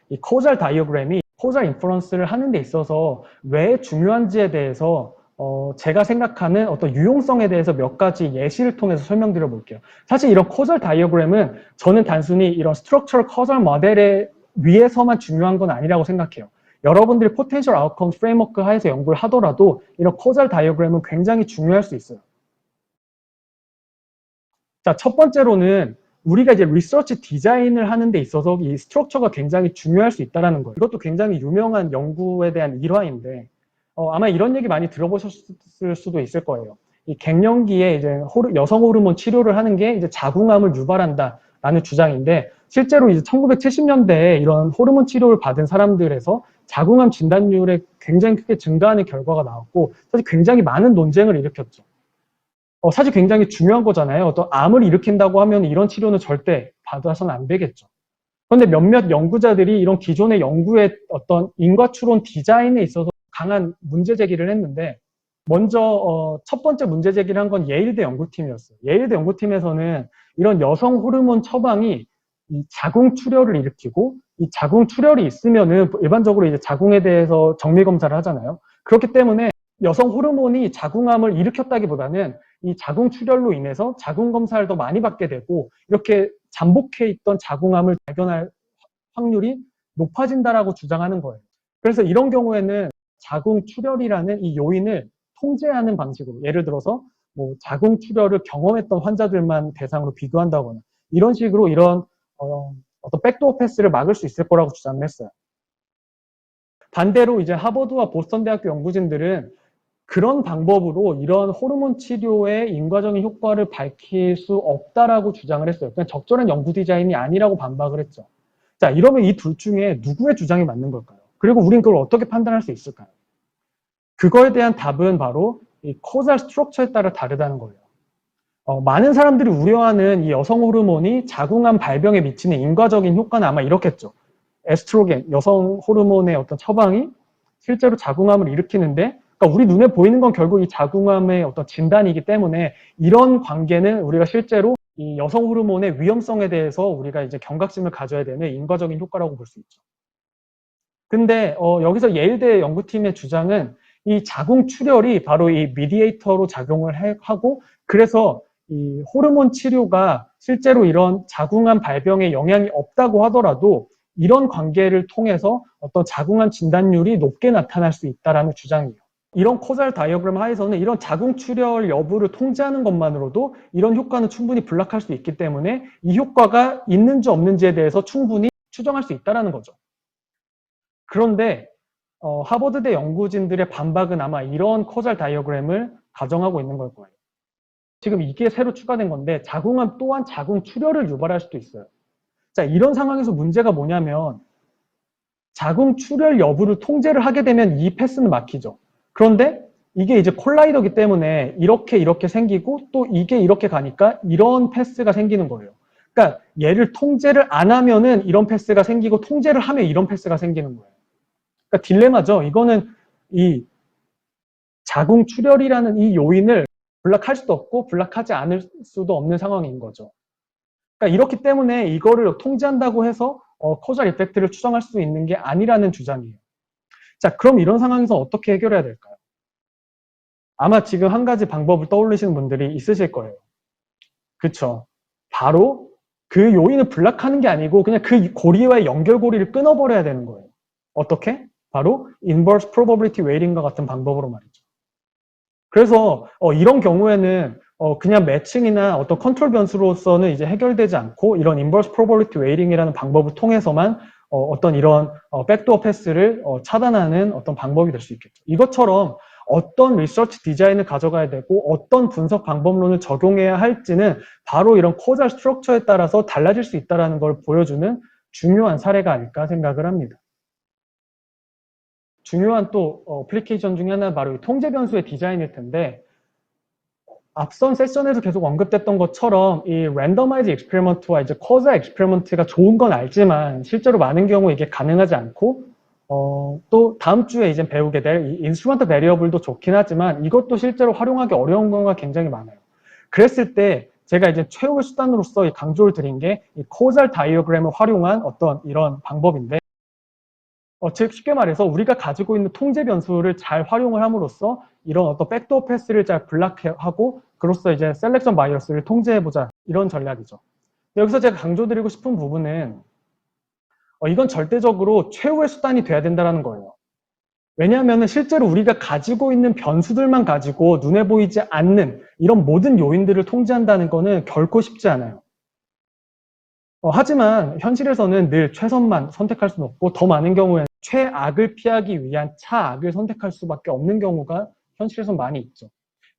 이 코잘 다이어그램이 코잘 인퍼런스를 하는 데 있어서 왜 중요한지에 대해서 제가 생각하는 어떤 유용성에 대해서 몇 가지 예시를 통해서 설명드려 볼게요. 사실 이런 코잘 다이어그램은 저는 단순히 이런 스트럭처럴 커설 모델에 위해서만 중요한 건 아니라고 생각해요. 여러분들이 포텐셜 아웃컴 프레임워크 하에서 연구를 하더라도 이런 코잘 다이어그램은 굉장히 중요할 수 있어요. 자, 첫 번째로는 우리가 이제 리서치 디자인을 하는 데 있어서 이 스트럭처가 굉장히 중요할 수 있다는 거예요. 이것도 굉장히 유명한 연구에 대한 일화인데 아마 이런 얘기 많이 들어보셨을 수도 있을 거예요. 이 갱년기에 이제 여성 호르몬 치료를 하는 게 이제 자궁암을 유발한다라는 주장인데 실제로 이제 1970년대에 이런 호르몬 치료를 받은 사람들에서 자궁암 진단율이 굉장히 크게 증가하는 결과가 나왔고 사실 굉장히 많은 논쟁을 일으켰죠. 사실 굉장히 중요한 거잖아요. 어떤 암을 일으킨다고 하면 이런 치료는 절대 받아서는 안 되겠죠. 그런데 몇몇 연구자들이 이런 기존의 연구의 어떤 인과추론 디자인에 있어서 강한 문제 제기를 했는데 먼저 첫 번째 문제 제기를 한 건 예일대 연구팀이었어요. 예일대 연구팀에서는 이런 여성 호르몬 처방이 이 자궁 출혈을 일으키고 이 자궁 출혈이 있으면은 일반적으로 이제 자궁에 대해서 정밀 검사를 하잖아요. 그렇기 때문에 여성 호르몬이 자궁암을 일으켰다기보다는 이 자궁 출혈로 인해서 자궁 검사를 더 많이 받게 되고 이렇게 잠복해 있던 자궁암을 발견할 확률이 높아진다라고 주장하는 거예요. 그래서 이런 경우에는 자궁 출혈이라는 이 요인을 통제하는 방식으로 예를 들어서 뭐 자궁 출혈을 경험했던 환자들만 대상으로 비교한다거나 이런 식으로 이런 어떤 백도어 패스를 막을 수 있을 거라고 주장을 했어요. 반대로 이제 하버드와 보스턴 대학교 연구진들은 그런 방법으로 이런 호르몬 치료의 인과적인 효과를 밝힐 수 없다라고 주장을 했어요. 그냥 적절한 연구 디자인이 아니라고 반박을 했죠. 자, 이러면 이 둘 중에 누구의 주장이 맞는 걸까요? 그리고 우린 그걸 어떻게 판단할 수 있을까요? 그거에 대한 답은 바로 이 코잘 스트럭처에 따라 다르다는 거예요. 많은 사람들이 우려하는 이 여성 호르몬이 자궁암 발병에 미치는 인과적인 효과는 아마 이렇겠죠. 에스트로겐, 여성 호르몬의 어떤 처방이 실제로 자궁암을 일으키는데 그러니까 우리 눈에 보이는 건 결국 이 자궁암의 어떤 진단이기 때문에 이런 관계는 우리가 실제로 이 여성 호르몬의 위험성에 대해서 우리가 이제 경각심을 가져야 되는 인과적인 효과라고 볼 수 있죠. 근데 여기서 예일대 연구팀의 주장은 이 자궁 출혈이 바로 이 미디에이터로 작용을 하고 그래서 이 호르몬 치료가 실제로 이런 자궁암 발병에 영향이 없다고 하더라도 이런 관계를 통해서 어떤 자궁암 진단율이 높게 나타날 수 있다는 주장이에요. 이런 코잘 다이어그램 하에서는 이런 자궁 출혈 여부를 통제하는 것만으로도 이런 효과는 충분히 불락할 수 있기 때문에 이 효과가 있는지 없는지에 대해서 충분히 추정할 수 있다는 거죠. 그런데 하버드대 연구진들의 반박은 아마 이런 코잘 다이어그램을 가정하고 있는 걸 거예요. 지금 이게 새로 추가된 건데 자궁암 또한 자궁 출혈을 유발할 수도 있어요. 자, 이런 상황에서 문제가 뭐냐면 자궁 출혈 여부를 통제를 하게 되면 이 패스는 막히죠. 그런데 이게 이제 콜라이더기 때문에 이렇게 생기고 또 이게 이렇게 가니까 이런 패스가 생기는 거예요. 그러니까 얘를 통제를 안 하면은 이런 패스가 생기고 통제를 하면 이런 패스가 생기는 거예요. 그러니까 딜레마죠. 이거는 이 자궁 출혈이라는 이 요인을 블락할 수도 없고 블락하지 않을 수도 없는 상황인 거죠. 그러니까 이렇기 때문에 이거를 통제한다고 해서 코잘 이펙트를 추정할 수 있는 게 아니라는 주장이에요. 자, 그럼 이런 상황에서 어떻게 해결해야 될까요? 아마 지금 한 가지 방법을 떠올리시는 분들이 있으실 거예요. 그쵸? 바로 그 요인을 블락하는 게 아니고 그냥 그 고리와의 연결고리를 끊어버려야 되는 거예요. 어떻게? 바로 inverse probability weighting과 같은 방법으로 말이죠. 그래서 이런 경우에는 그냥 매칭이나 어떤 컨트롤 변수로서는 이제 해결되지 않고 이런 inverse probability weighting이라는 방법을 통해서만 어떤 이런 백도어 패스를 차단하는 어떤 방법이 될 수 있겠죠. 이것처럼 어떤 리서치 디자인을 가져가야 되고 어떤 분석 방법론을 적용해야 할지는 바로 이런 코잘 스트럭처에 따라서 달라질 수 있다는 걸 보여주는 중요한 사례가 아닐까 생각을 합니다. 중요한 또 어플리케이션 중에 하나는 바로 통제 변수의 디자인일 텐데 앞선 세션에서 계속 언급됐던 것처럼 이 랜더마이즈 익스페리먼트와 이제 쿼자 익스페리먼트가 좋은 건 알지만 실제로 많은 경우 이게 가능하지 않고 또 다음 주에 이제 배우게 될 이 인스트루먼트 베리어블도 좋긴 하지만 이것도 실제로 활용하기 어려운 경우가 굉장히 많아요. 그랬을 때 제가 이제 최후의 수단으로서 강조를 드린 게 이 코잘 다이어그램을 활용한 어떤 이런 방법인데 즉 쉽게 말해서 우리가 가지고 있는 통제 변수를 잘 활용을 함으로써 이런 어떤 백도어 패스를 잘 블락하고 그로써 이제 셀렉션 바이어스를 통제해보자 이런 전략이죠. 여기서 제가 강조드리고 싶은 부분은 이건 절대적으로 최후의 수단이 돼야 된다는 거예요. 왜냐하면 실제로 우리가 가지고 있는 변수들만 가지고 눈에 보이지 않는 이런 모든 요인들을 통제한다는 것은 결코 쉽지 않아요. 하지만 현실에서는 늘 최선만 선택할 수는 없고 더 많은 경우에는 최악을 피하기 위한 차악을 선택할 수밖에 없는 경우가 현실에서 많이 있죠.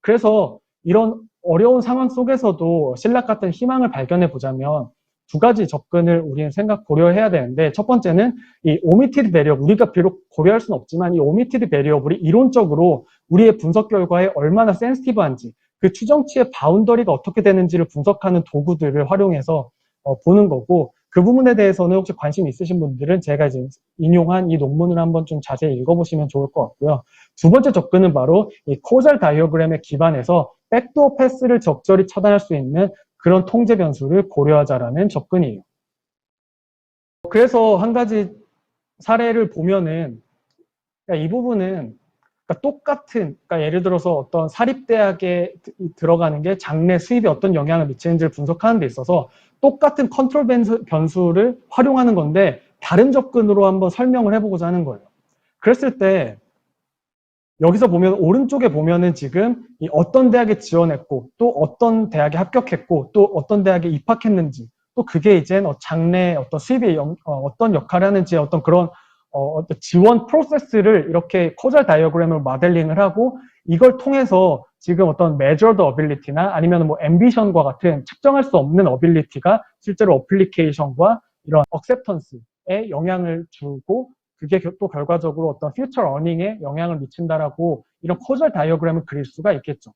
그래서 이런 어려운 상황 속에서도 신락 같은 희망을 발견해 보자면 두 가지 접근을 우리는 고려해야 되는데, 첫 번째는 이 오미티드 베리어블, 우리가 비록 고려할 수는 없지만 이 오미티드 베리어블이 이론적으로 우리의 분석 결과에 얼마나 센시티브한지, 그 추정치의 바운더리가 어떻게 되는지를 분석하는 도구들을 활용해서 보는 거고, 그 부분에 대해서는 혹시 관심 있으신 분들은 제가 지금 인용한 이 논문을 한번 좀 자세히 읽어보시면 좋을 것 같고요. 두 번째 접근은 바로 이 코잘 다이어그램에 기반해서 백도어 패스를 적절히 차단할 수 있는 그런 통제 변수를 고려하자라는 접근이에요. 그래서 한 가지 사례를 보면은 이 부분은 똑같은, 예를 들어서 어떤 사립대학에 들어가는 게 장래 수입에 어떤 영향을 미치는지를 분석하는 데 있어서 똑같은 컨트롤 변수를 활용하는 건데 다른 접근으로 한번 설명을 해보고자 하는 거예요. 그랬을 때 여기서 보면 오른쪽에 보면은 지금 어떤 대학에 지원했고 또 어떤 대학에 합격했고 또 어떤 대학에 입학했는지, 또 그게 이제 장래 어떤 수입에 어떤 역할을 하는지 어떤 그런 어떤 지원 프로세스를 이렇게 코잘 다이어그램으로 모델링을 하고, 이걸 통해서 지금 어떤 measured ability나 아니면 뭐 ambition과 같은 측정할 수 없는 ability가 실제로 어플리케이션과 이런 acceptance에 영향을 주고 그게 또 결과적으로 어떤 future earning에 영향을 미친다라고 이런 코잘 다이어그램을 그릴 수가 있겠죠.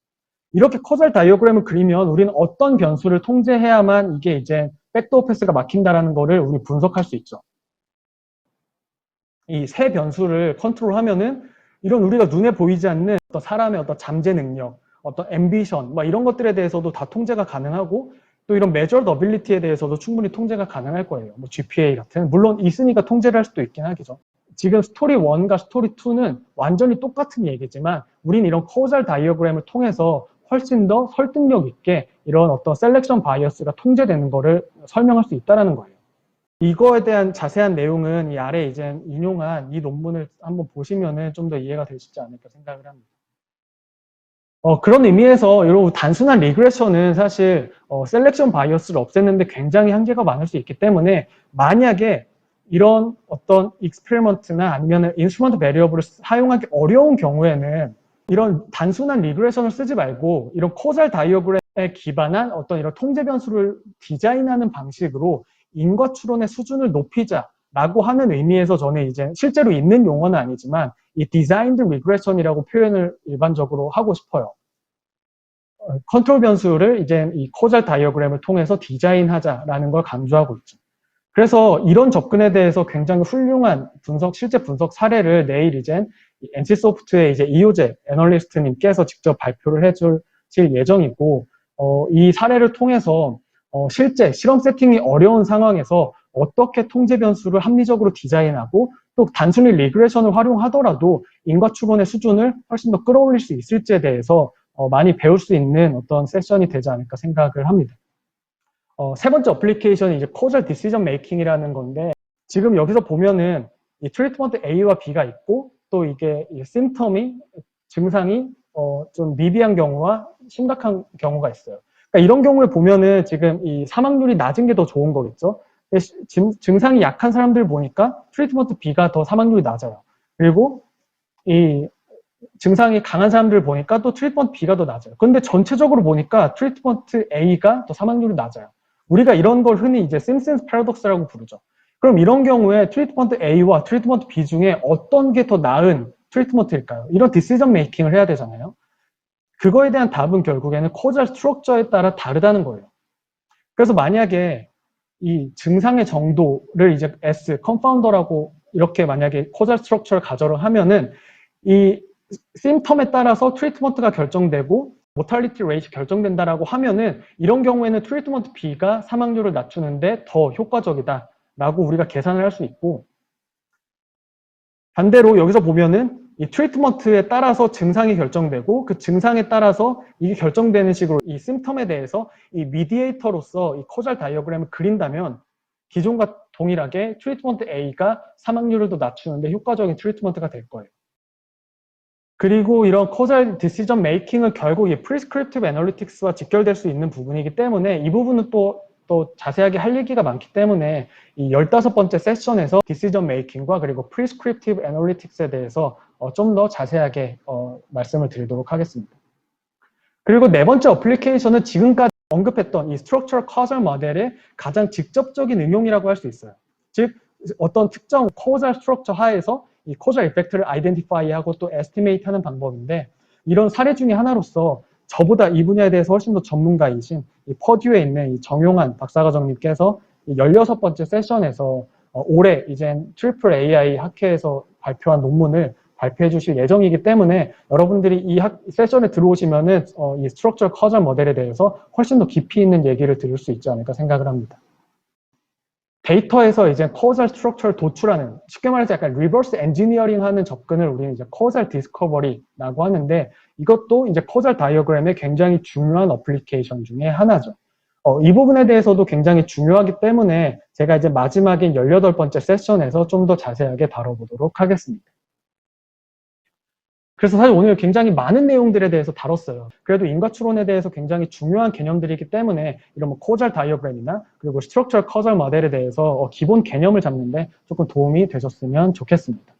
이렇게 코잘 다이어그램을 그리면 우리는 어떤 변수를 통제해야만 이게 이제 백도어 패스가 막힌다라는 거를 우리 분석할 수 있죠. 이 세 변수를 컨트롤하면은 이런 우리가 눈에 보이지 않는 어떤 사람의 어떤 잠재 능력, 어떤 앰비션, 이런 것들에 대해서도 다 통제가 가능하고, 또 이런 measured ability에 대해서도 충분히 통제가 가능할 거예요. 뭐 GPA 같은, 물론 있으니까 통제를 할 수도 있긴 하겠죠. 지금 스토리 1과 스토리 2는 완전히 똑같은 얘기지만 우린 이런 코잘 다이어그램을 통해서 훨씬 더 설득력 있게 이런 어떤 셀렉션 바이어스가 통제되는 거를 설명할 수 있다는 거예요. 이거에 대한 자세한 내용은 이 아래 이제 인용한 이 논문을 한번 보시면은 좀 더 이해가 되시지 않을까 생각을 합니다. 그런 의미에서 여러분 단순한 리그레션은 사실 셀렉션 바이어스를 없애는데 굉장히 한계가 많을 수 있기 때문에, 만약에 이런 어떤 익스페리먼트나 아니면 인스트루먼트 베리어블을 사용하기 어려운 경우에는 이런 단순한 리그레션을 쓰지 말고 이런 코잘 다이어그램에 기반한 어떤 이런 통제 변수를 디자인하는 방식으로 인과 추론의 수준을 높이자라고 하는 의미에서 저는 이제 실제로 있는 용어는 아니지만 이 디자인드 리그레션이라고 표현을 일반적으로 하고 싶어요. 컨트롤 변수를 이제 이 코잘 다이어그램을 통해서 디자인하자라는 걸 강조하고 있죠. 그래서 이런 접근에 대해서 굉장히 훌륭한 실제 분석 사례를 내일 이제 NC소프트의 이제 이호재 애널리스트님께서 직접 발표를 해주실 예정이고, 이 사례를 통해서 실제 실험 세팅이 어려운 상황에서 어떻게 통제 변수를 합리적으로 디자인하고 또 단순히 리그레션을 활용하더라도 인과 추론의 수준을 훨씬 더 끌어올릴 수 있을지에 대해서 많이 배울 수 있는 어떤 세션이 되지 않을까 생각을 합니다. 세 번째 어플리케이션이 이제 causal decision making이라는 건데, 지금 여기서 보면은 이 트리트먼트 A와 B가 있고 또 이게 심텀이 증상이 좀 미비한 경우와 심각한 경우가 있어요. 그러니까 이런 경우에 보면은 지금 이 사망률이 낮은 게 더 좋은 거겠죠. 증상이 약한 사람들 보니까 트리트먼트 B가 더 사망률이 낮아요. 그리고 이 증상이 강한 사람들 보니까 또 트리트먼트 B가 더 낮아요. 그런데 전체적으로 보니까 트리트먼트 A가 더 사망률이 낮아요. 우리가 이런 걸 흔히 이제 심슨스 패러독스라고 부르죠. 그럼 이런 경우에 트리트먼트 A와 트리트먼트 B 중에 어떤 게 더 나은 트리트먼트일까요? 이런 디시전 메이킹을 해야 되잖아요. 그거에 대한 답은 결국에는 코잘 스트럭처에 따라 다르다는 거예요. 그래서 만약에 이 증상의 정도를 이제 S, 컨파운더라고 이렇게 만약에 코잘 스트럭처를 가져를 하면은 이 심텀에 따라서 트리트먼트가 결정되고 모탈리티 레이트 결정된다라고 하면은 이런 경우에는 트리트먼트 B가 사망률을 낮추는데 더 효과적이다라고 우리가 계산을 할 수 있고, 반대로 여기서 보면은 이 트리트먼트에 따라서 증상이 결정되고 그 증상에 따라서 이게 결정되는 식으로 이 심텀에 대해서 이 미디에이터로서 이 코잘 다이어그램을 그린다면 기존과 동일하게 트리트먼트 A가 사망률을 더 낮추는데 효과적인 트리트먼트가 될 거예요. 그리고 이런 코잘 디시전 메이킹은 결국 이 프리스크립티브 애널리틱스와 직결될 수 있는 부분이기 때문에 이 부분은 또 자세하게 할 얘기가 많기 때문에 이 15번째 세션에서 디시전 메이킹과 그리고 프리스크립티브 애널리틱스에 대해서 좀 더 자세하게 말씀을 드리도록 하겠습니다. 그리고 네 번째 어플리케이션은 지금까지 언급했던 이 스트럭처럴 커설 모델의 가장 직접적인 응용이라고 할 수 있어요. 즉 어떤 특정 코잘 스트럭처 하에서 이 코잘 이펙트를 아이덴티파이하고 또 에스티메이트 하는 방법인데 이런 사례 중에 하나로서 저보다 이 분야에 대해서 훨씬 더 전문가이신 이 퍼듀에 있는 이 정용환 박사과정님께서 16번째 세션에서 올해 이제 트리플 AI 학회에서 발표한 논문을 발표해 주실 예정이기 때문에 여러분들이 이 세션에 들어오시면은 이 스트럭처 커절 모델에 대해서 훨씬 더 깊이 있는 얘기를 들을 수 있지 않을까 생각을 합니다. 데이터에서 이제 커절 스트럭처를 도출하는, 쉽게 말해서 약간 리버스 엔지니어링 하는 접근을 우리는 이제 커절 디스커버리라고 하는데 이것도 이제 커절 다이어그램의 굉장히 중요한 어플리케이션 중에 하나죠. 이 부분에 대해서도 굉장히 중요하기 때문에 제가 이제 마지막인 18번째 세션에서 좀 더 자세하게 다뤄보도록 하겠습니다. 그래서 사실 오늘 굉장히 많은 내용들에 대해서 다뤘어요. 그래도 인과추론에 대해서 굉장히 중요한 개념들이기 때문에 이런 뭐 코잘 다이어그램이나 그리고 스트럭처럴 커절 모델에 대해서 기본 개념을 잡는데 조금 도움이 되셨으면 좋겠습니다.